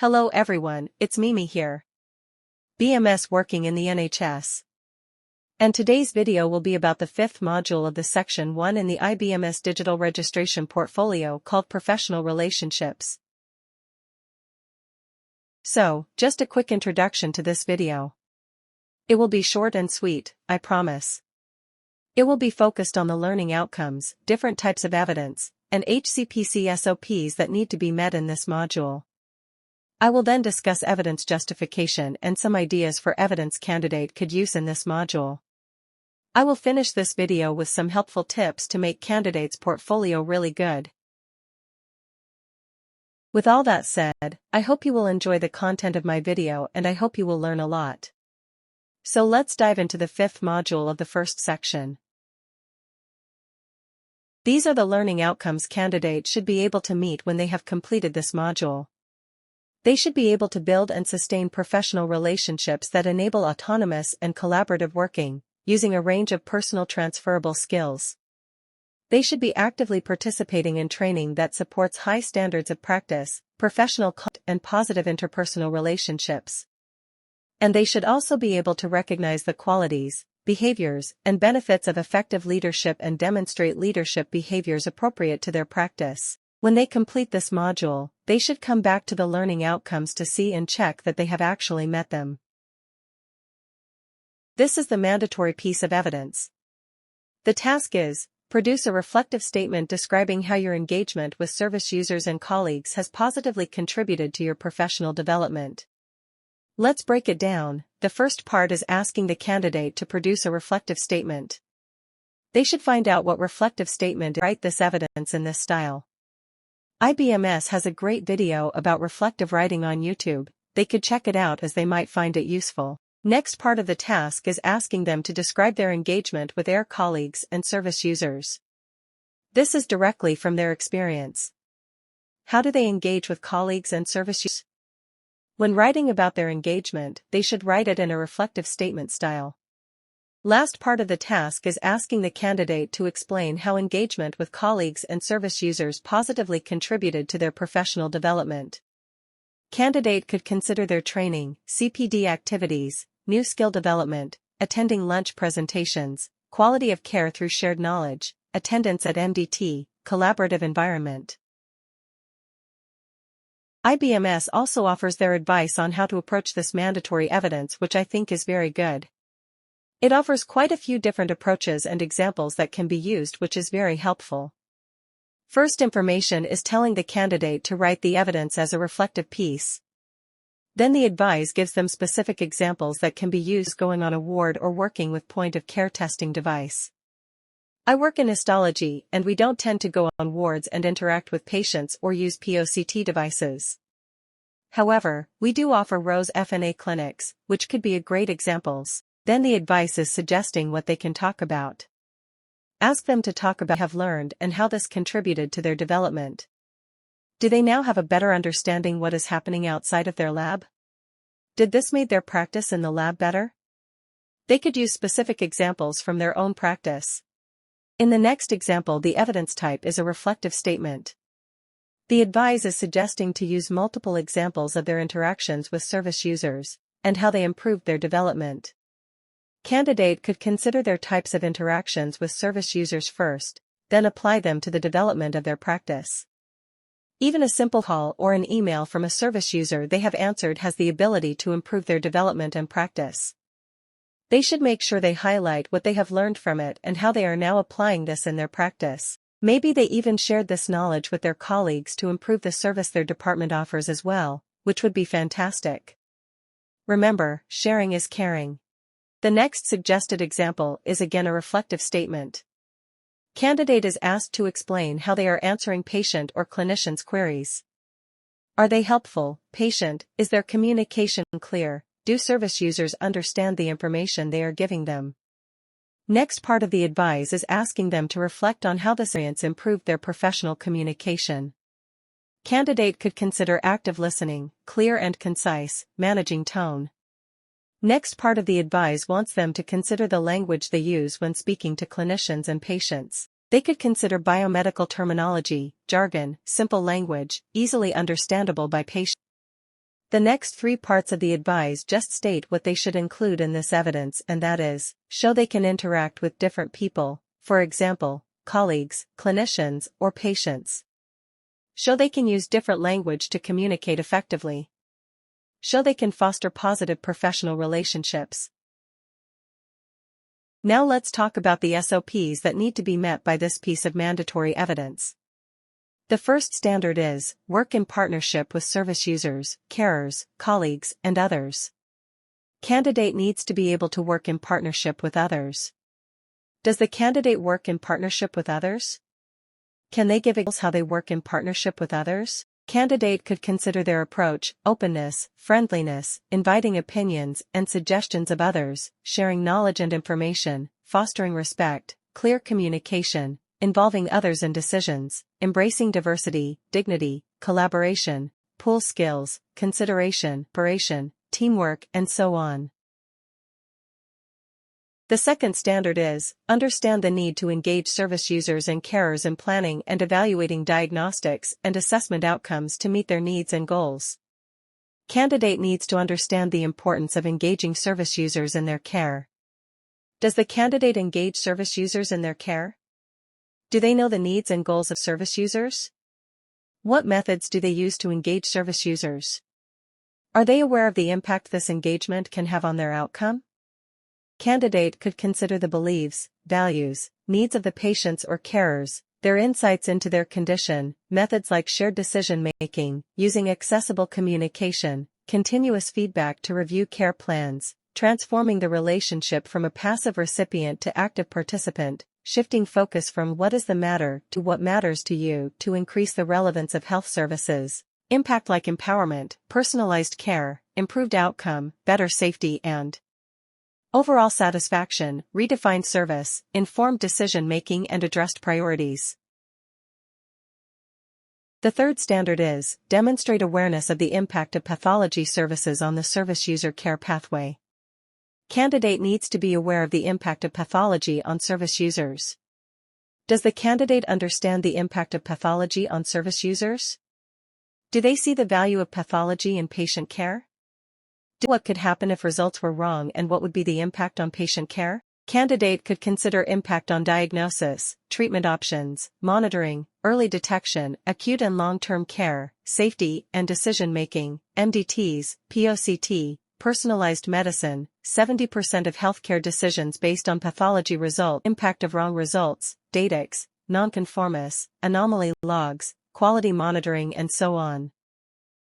Hello everyone, it's Mimi here. BMS working in the NHS. And today's video will be about the fifth module of the Section 1 in the IBMS digital registration portfolio called Professional Relationships. So, just a quick introduction to this video. It will be short and sweet, I promise. It will be focused on the learning outcomes, different types of evidence, and HCPC SOPs that need to be met in this module. I will then discuss evidence justification and some ideas for evidence candidate could use in this module. I will finish this video with some helpful tips to make candidates' portfolio really good. With all that said, I hope you will enjoy the content of my video and I hope you will learn a lot. So let's dive into the fifth module of the first section. These are the learning outcomes candidates should be able to meet when they have completed this module. They should be able to build and sustain professional relationships that enable autonomous and collaborative working, using a range of personal transferable skills. They should be actively participating in training that supports high standards of practice, professional conduct, and positive interpersonal relationships. And they should also be able to recognize the qualities, behaviors, and benefits of effective leadership and demonstrate leadership behaviors appropriate to their practice. When they complete this module, they should come back to the learning outcomes to see and check that they have actually met them. This is the mandatory piece of evidence. The task is, produce a reflective statement describing how your engagement with service users and colleagues has positively contributed to your professional development. Let's break it down. The first part is asking the candidate to produce a reflective statement. They should find out what reflective statement is. Write this evidence in this style. IBMS has a great video about reflective writing on YouTube. They could check it out as they might find it useful. Next part of the task is asking them to describe their engagement with their colleagues and service users. This is directly from their experience. How do they engage with colleagues and service users? When writing about their engagement, they should write it in a reflective statement style. Last part of the task is asking the candidate to explain how engagement with colleagues and service users positively contributed to their professional development. Candidate could consider their training, CPD activities, new skill development, attending lunch presentations, quality of care through shared knowledge, attendance at MDT, collaborative environment. IBMS also offers their advice on how to approach this mandatory evidence, which I think is very good. It offers quite a few different approaches and examples that can be used, which is very helpful. First, information is telling the candidate to write the evidence as a reflective piece. Then the advice gives them specific examples that can be used going on a ward or working with point-of-care testing device. I work in histology and we don't tend to go on wards and interact with patients or use POCT devices. However, we do offer ROSE FNA clinics, which could be a great examples. Then the advice is suggesting what they can talk about. Ask them to talk about what they have learned and how this contributed to their development. Do they now have a better understanding what is happening outside of their lab? Did this make their practice in the lab better? They could use specific examples from their own practice. In the next example, the evidence type is a reflective statement. The advice is suggesting to use multiple examples of their interactions with service users and how they improved their development. Candidate could consider their types of interactions with service users first, then apply them to the development of their practice. Even a simple call or an email from a service user they have answered has the ability to improve their development and practice. They should make sure they highlight what they have learned from it and how they are now applying this in their practice. Maybe they even shared this knowledge with their colleagues to improve the service their department offers as well, which would be fantastic. Remember, sharing is caring. The next suggested example is again a reflective statement. Candidate is asked to explain how they are answering patient or clinician's queries. Are they helpful? Patient, is their communication clear? Do service users understand the information they are giving them? Next part of the advice is asking them to reflect on how this experience improved their professional communication. Candidate could consider active listening, clear and concise, managing tone. Next part of the advice wants them to consider the language they use when speaking to clinicians and patients. They could consider biomedical terminology, jargon, simple language, easily understandable by patients. The next three parts of the advice just state what they should include in this evidence, and that is, show they can interact with different people, for example, colleagues, clinicians, or patients. Show they can use different language to communicate effectively. Show they can foster positive professional relationships. Now let's talk about the SOPs that need to be met by this piece of mandatory evidence. The first standard is, work in partnership with service users, carers, colleagues, and others. Candidate needs to be able to work in partnership with others. Does the candidate work in partnership with others? Can they give examples how they work in partnership with others? Candidate could consider their approach, openness, friendliness, inviting opinions and suggestions of others, sharing knowledge and information, fostering respect, clear communication, involving others in decisions, embracing diversity, dignity, collaboration, pool skills, consideration, teamwork, and so on. The second standard is, understand the need to engage service users and carers in planning and evaluating diagnostics and assessment outcomes to meet their needs and goals. Candidate needs to understand the importance of engaging service users in their care. Does the candidate engage service users in their care? Do they know the needs and goals of service users? What methods do they use to engage service users? Are they aware of the impact this engagement can have on their outcome? Candidate could consider the beliefs, values, needs of the patients or carers, their insights into their condition, methods like shared decision-making, using accessible communication, continuous feedback to review care plans, transforming the relationship from a passive recipient to active participant, shifting focus from what is the matter to what matters to you to increase the relevance of health services, impact like empowerment, personalized care, improved outcome, better safety and overall satisfaction, redefined service, informed decision-making and addressed priorities. The third standard is, demonstrate awareness of the impact of pathology services on the service user care pathway. Candidate needs to be aware of the impact of pathology on service users. Does the candidate understand the impact of pathology on service users? Do they see the value of pathology in patient care? What could happen if results were wrong and what would be the impact on patient care? Candidate could consider impact on diagnosis, treatment options, monitoring, early detection, acute and long-term care, safety and decision-making, MDTs, POCT, personalized medicine, 70% of healthcare decisions based on pathology result, impact of wrong results, DATX, nonconformists, anomaly logs, quality monitoring and so on.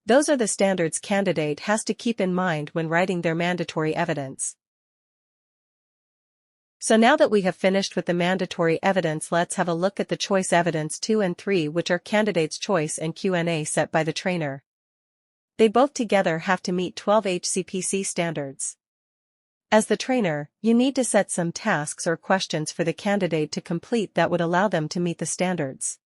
Those are the standards candidate has to keep in mind when writing their mandatory evidence. So now that we have finished with the mandatory evidence, let's have a look at the choice evidence 2 and 3, which are candidate's choice and Q&A set by the trainer. They both together have to meet 12 HCPC standards. As the trainer, you need to set some tasks or questions for the candidate to complete that would allow them to meet the standards.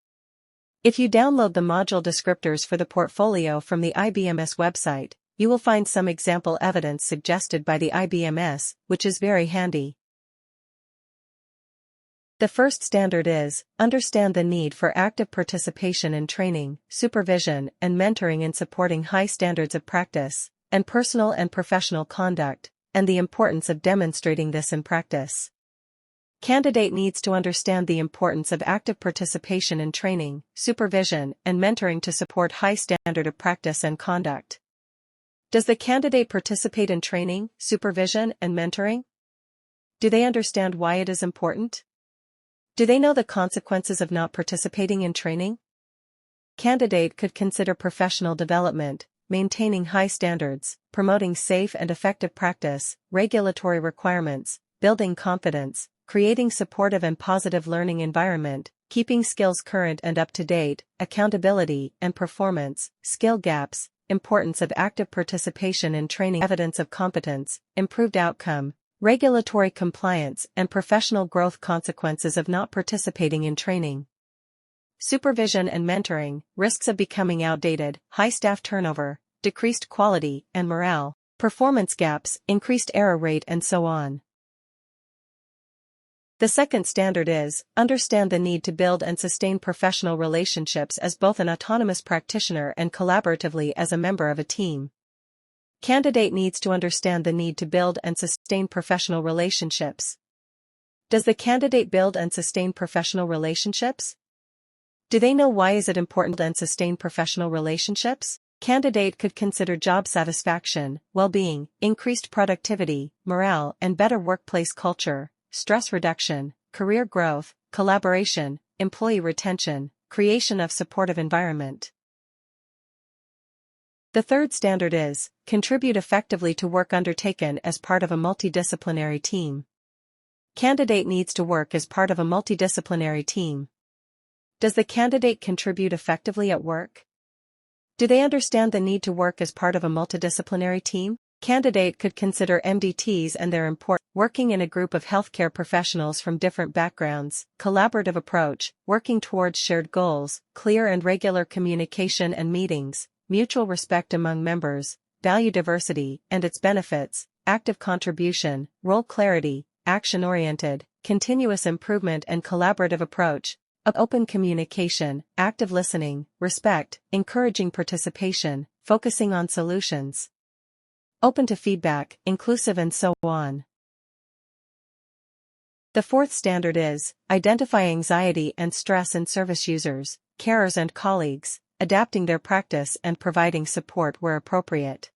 If you download the module descriptors for the portfolio from the IBMS website, you will find some example evidence suggested by the IBMS, which is very handy. The first standard is, understand the need for active participation in training, supervision, and mentoring in supporting high standards of practice, and personal and professional conduct, and the importance of demonstrating this in practice. Candidate needs to understand the importance of active participation in training, supervision, and mentoring to support high standard of practice and conduct. Does the candidate participate in training, supervision, and mentoring? Do they understand why it is important? Do they know the consequences of not participating in training? Candidate could consider professional development, maintaining high standards, promoting safe and effective practice, regulatory requirements, building confidence, creating supportive and positive learning environment, keeping skills current and up to date, accountability and performance, skill gaps, importance of active participation in training, evidence of competence, improved outcome, regulatory compliance and professional growth, consequences of not participating in training. Supervision and mentoring, risks of becoming outdated, high staff turnover, decreased quality and morale, performance gaps, increased error rate and so on. The second standard is, understand the need to build and sustain professional relationships as both an autonomous practitioner and collaboratively as a member of a team. Candidate needs to understand the need to build and sustain professional relationships. Does the candidate build and sustain professional relationships? Do they know why is it important and sustain professional relationships? Candidate could consider job satisfaction, well-being, increased productivity, morale and better workplace culture, stress reduction, career growth, collaboration, employee retention, creation of supportive environment. The third standard is, contribute effectively to work undertaken as part of a multidisciplinary team. Candidate needs to work as part of a multidisciplinary team. Does the candidate contribute effectively at work? Do they understand the need to work as part of a multidisciplinary team? Candidate could consider MDTs and their importance, working in a group of healthcare professionals from different backgrounds, collaborative approach, working towards shared goals, clear and regular communication and meetings, mutual respect among members, value diversity and its benefits, active contribution, role clarity, action-oriented, continuous improvement and collaborative approach, open communication, active listening, respect, encouraging participation, focusing on solutions, open to feedback, inclusive and so on. The fourth standard is, identify anxiety and stress in service users, carers and colleagues, adapting their practice and providing support where appropriate.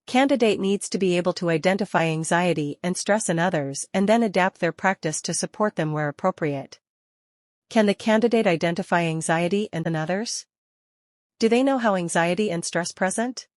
Candidate needs to be able to identify anxiety and stress in others and then adapt their practice to support them where appropriate. Can the candidate identify anxiety in others? Do they know how anxiety and stress present?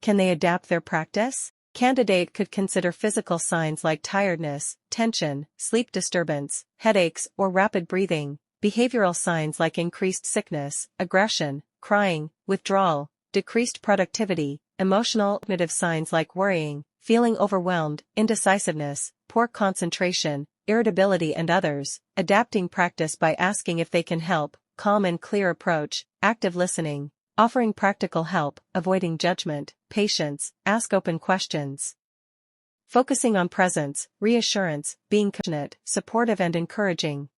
Can they adapt their practice? Candidate could consider physical signs like tiredness, tension, sleep disturbance, headaches or rapid breathing, behavioral signs like increased sickness, aggression, crying, withdrawal, decreased productivity, emotional cognitive signs like worrying, feeling overwhelmed, indecisiveness, poor concentration, irritability and others, adapting practice by asking if they can help, calm and clear approach, active listening, offering practical help, avoiding judgment, patience, ask open questions. Focusing on presence, reassurance, being compassionate, supportive and encouraging.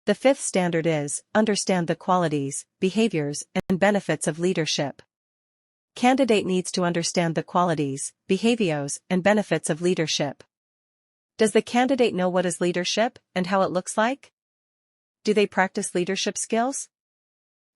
The fifth standard is, understand the qualities, behaviors, and benefits of leadership. Candidate needs to understand the qualities, behaviors, and benefits of leadership. Does the candidate know what is leadership and how it looks like? Do they practice leadership skills?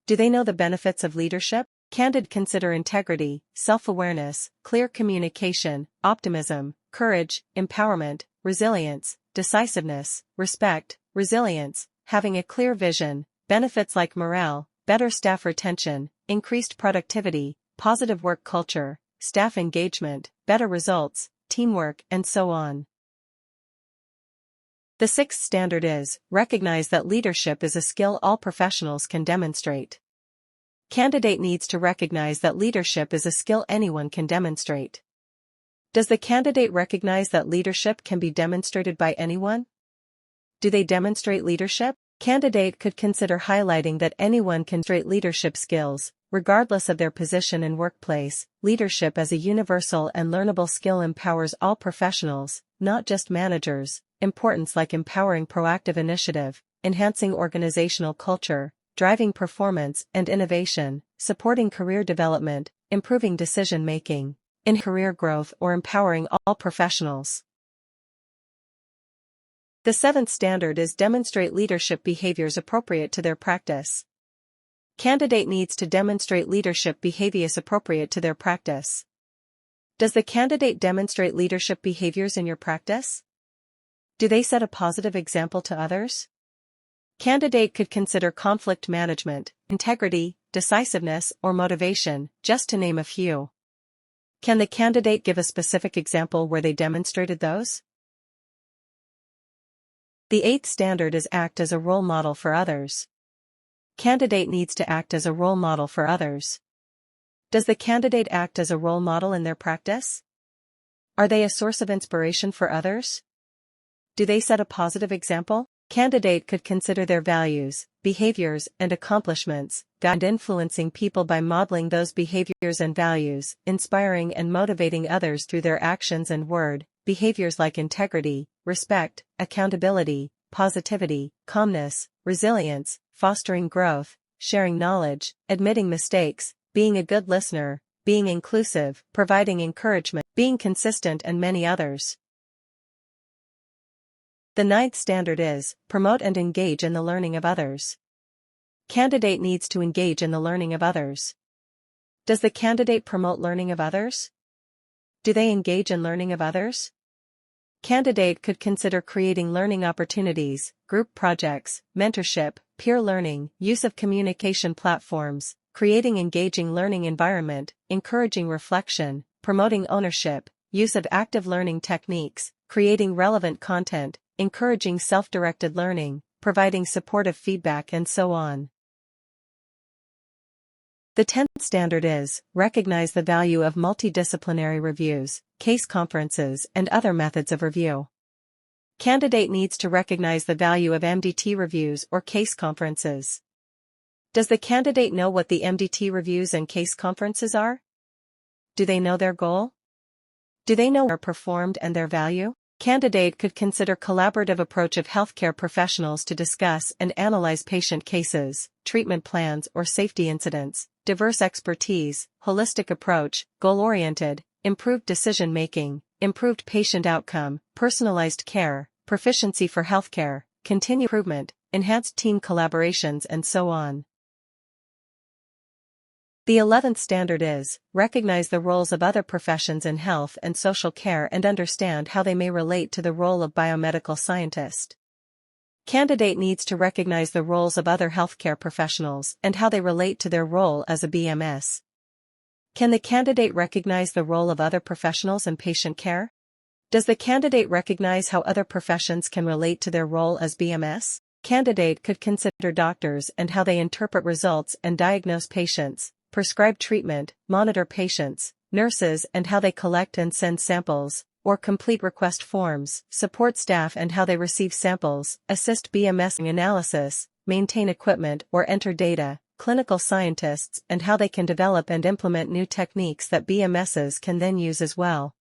Do they know the benefits of leadership? Candidate consider integrity, self-awareness, clear communication, optimism, courage, empowerment, resilience, decisiveness, respect, resilience, having a clear vision, benefits like morale, better staff retention, increased productivity, positive work culture, staff engagement, better results, teamwork, and so on. The sixth standard is, recognize that leadership is a skill all professionals can demonstrate. Candidate needs to recognize that leadership is a skill anyone can demonstrate. Does the candidate recognize that leadership can be demonstrated by anyone? Do they demonstrate leadership? Candidate could consider highlighting that anyone can demonstrate leadership skills, regardless of their position in workplace. Leadership as a universal and learnable skill empowers all professionals, not just managers. Importance like empowering proactive initiative, enhancing organizational culture, driving performance and innovation, supporting career development, improving decision-making, in career growth or empowering all professionals. The seventh standard is demonstrate leadership behaviors appropriate to their practice. Candidate needs to demonstrate leadership behaviors appropriate to their practice. Does the candidate demonstrate leadership behaviors in your practice? Do they set a positive example to others? Candidate could consider conflict management, integrity, decisiveness, or motivation, just to name a few. Can the candidate give a specific example where they demonstrated those? The eighth standard is act as a role model for others. Candidate needs to act as a role model for others. Does the candidate act as a role model in their practice? Are they a source of inspiration for others? Do they set a positive example? Candidate could consider their values, behaviors, and accomplishments, guide influencing people by modeling those behaviors and values, inspiring and motivating others through their actions and word, behaviors like integrity, respect, accountability, positivity, calmness, resilience, fostering growth, sharing knowledge, admitting mistakes, being a good listener, being inclusive, providing encouragement, being consistent, and many others. The ninth standard is, promote and engage in the learning of others. Candidate needs to engage in the learning of others. Does the candidate promote learning of others? Do they engage in learning of others? Candidate could consider creating learning opportunities, group projects, mentorship, peer learning, use of communication platforms, creating engaging learning environment, encouraging reflection, promoting ownership, use of active learning techniques, creating relevant content, encouraging self-directed learning, providing supportive feedback, and so on. The 10th standard is, recognize the value of multidisciplinary reviews, case conferences, and other methods of review. Candidate needs to recognize the value of MDT reviews or case conferences. Does the candidate know what the MDT reviews and case conferences are? Do they know their goal? Do they know how they are performed and their value? Candidate could consider collaborative approach of healthcare professionals to discuss and analyze patient cases, treatment plans or safety incidents, diverse expertise, holistic approach, goal-oriented, improved decision-making, improved patient outcome, personalized care, proficiency for healthcare, continued improvement, enhanced team collaborations, and so on. The 11th standard is, recognize the roles of other professions in health and social care and understand how they may relate to the role of biomedical scientist. Candidate needs to recognize the roles of other healthcare professionals and how they relate to their role as a BMS. Can the candidate recognize the role of other professionals in patient care? Does the candidate recognize how other professions can relate to their role as BMS? Candidate could consider doctors and how they interpret results and diagnose patients, prescribe treatment, monitor patients, nurses and how they collect and send samples, or complete request forms, support staff and how they receive samples, assist BMS in analysis, maintain equipment or enter data, clinical scientists and how they can develop and implement new techniques that BMSs can then use as well.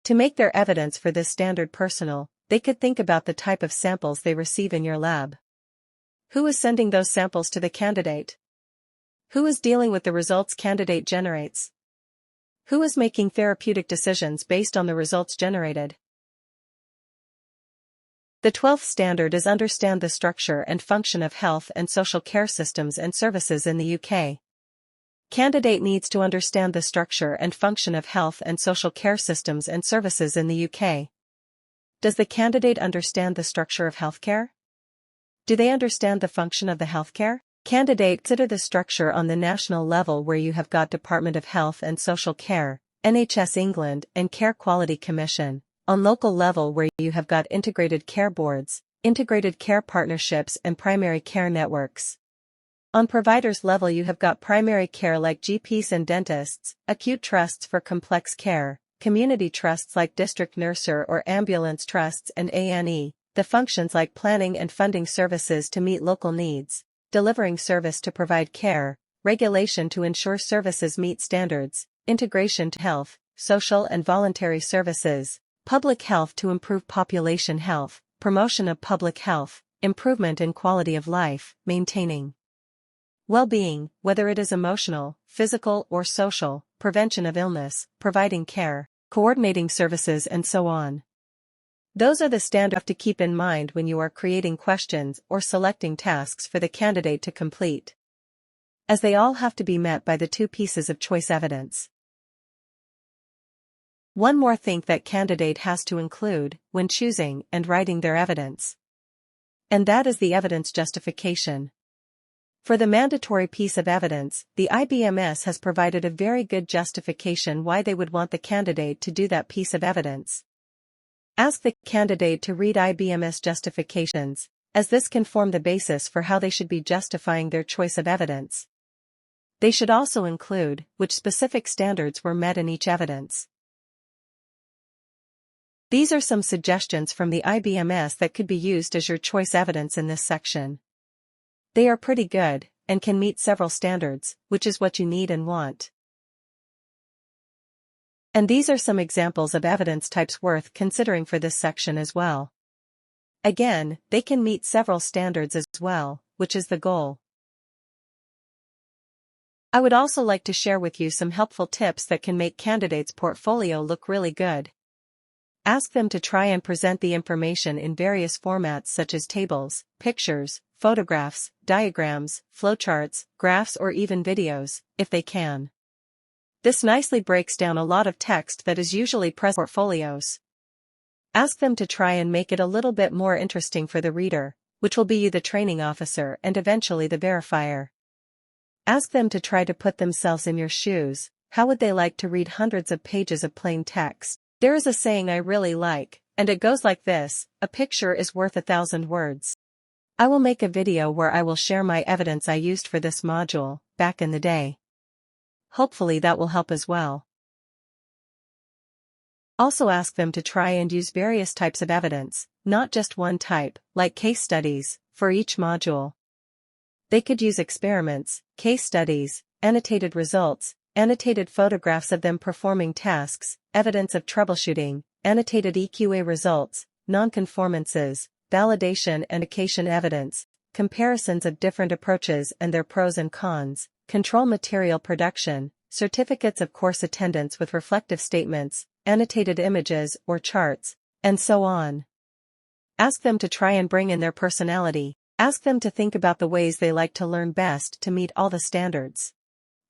To make their evidence for this standard personal, they could think about the type of samples they receive in your lab. Who is sending those samples to the candidate? Who is dealing with the results candidate generates? Who is making therapeutic decisions based on the results generated? The 12th standard is understand the structure and function of health and social care systems and services in the UK. Candidate needs to understand the structure and function of health and social care systems and services in the UK. Does the candidate understand the structure of healthcare? Do they understand the function of the healthcare? Candidate consider the structure on the national level where you have got Department of Health and Social Care, NHS England and Care Quality Commission, on local level where you have got integrated care boards, integrated care partnerships and primary care networks. On providers level you have got primary care like GPs and dentists, acute trusts for complex care, community trusts like district nurser or ambulance trusts and A&E, the functions like planning and funding services to meet local needs, delivering service to provide care, regulation to ensure services meet standards, integration to health, social and voluntary services, public health to improve population health, promotion of public health, improvement in quality of life, maintaining well-being, whether it is emotional, physical or social, prevention of illness, providing care, coordinating services and so on. Those are the standards you have to keep in mind when you are creating questions or selecting tasks for the candidate to complete, as they all have to be met by the two pieces of choice evidence. One more thing that candidate has to include when choosing and writing their evidence, and that is the evidence justification. For the mandatory piece of evidence, the IBMS has provided a very good justification why they would want the candidate to do that piece of evidence. Ask the candidate to read IBMS justifications, as this can form the basis for how they should be justifying their choice of evidence. They should also include which specific standards were met in each evidence. These are some suggestions from the IBMS that could be used as your choice evidence in this section. They are pretty good, and can meet several standards, which is what you need and want. And these are some examples of evidence types worth considering for this section as well. Again, they can meet several standards as well, which is the goal. I would also like to share with you some helpful tips that can make candidates' portfolio look really good. Ask them to try and present the information in various formats such as tables, pictures, photographs, diagrams, flowcharts, graphs, or even videos, if they can. This nicely breaks down a lot of text that is usually present in portfolios. Ask them to try and make it a little bit more interesting for the reader, which will be you, the training officer, and eventually the verifier. Ask them to try to put themselves in your shoes. How would they like to read hundreds of pages of plain text? There is a saying I really like, and it goes like this: a picture is worth 1,000 words. I will make a video where I will share my evidence I used for this module, back in the day. Hopefully that will help as well. Also ask them to try and use various types of evidence, not just one type, like case studies, for each module. They could use experiments, case studies, annotated results, annotated photographs of them performing tasks, evidence of troubleshooting, annotated EQA results, nonconformances, validation and indication evidence, comparisons of different approaches and their pros and cons, control material production, certificates of course attendance with reflective statements, annotated images or charts, and so on. Ask them to try and bring in their personality. Ask them to think about the ways they like to learn best to meet all the standards.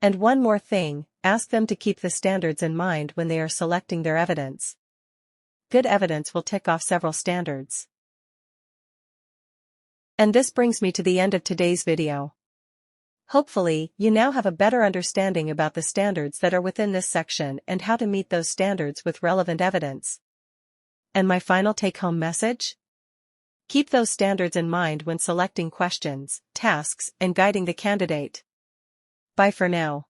And one more thing, ask them to keep the standards in mind when they are selecting their evidence. Good evidence will tick off several standards. And this brings me to the end of today's video. Hopefully, you now have a better understanding about the standards that are within this section and how to meet those standards with relevant evidence. And my final take-home message? Keep those standards in mind when selecting questions, tasks, and guiding the candidate. Bye for now.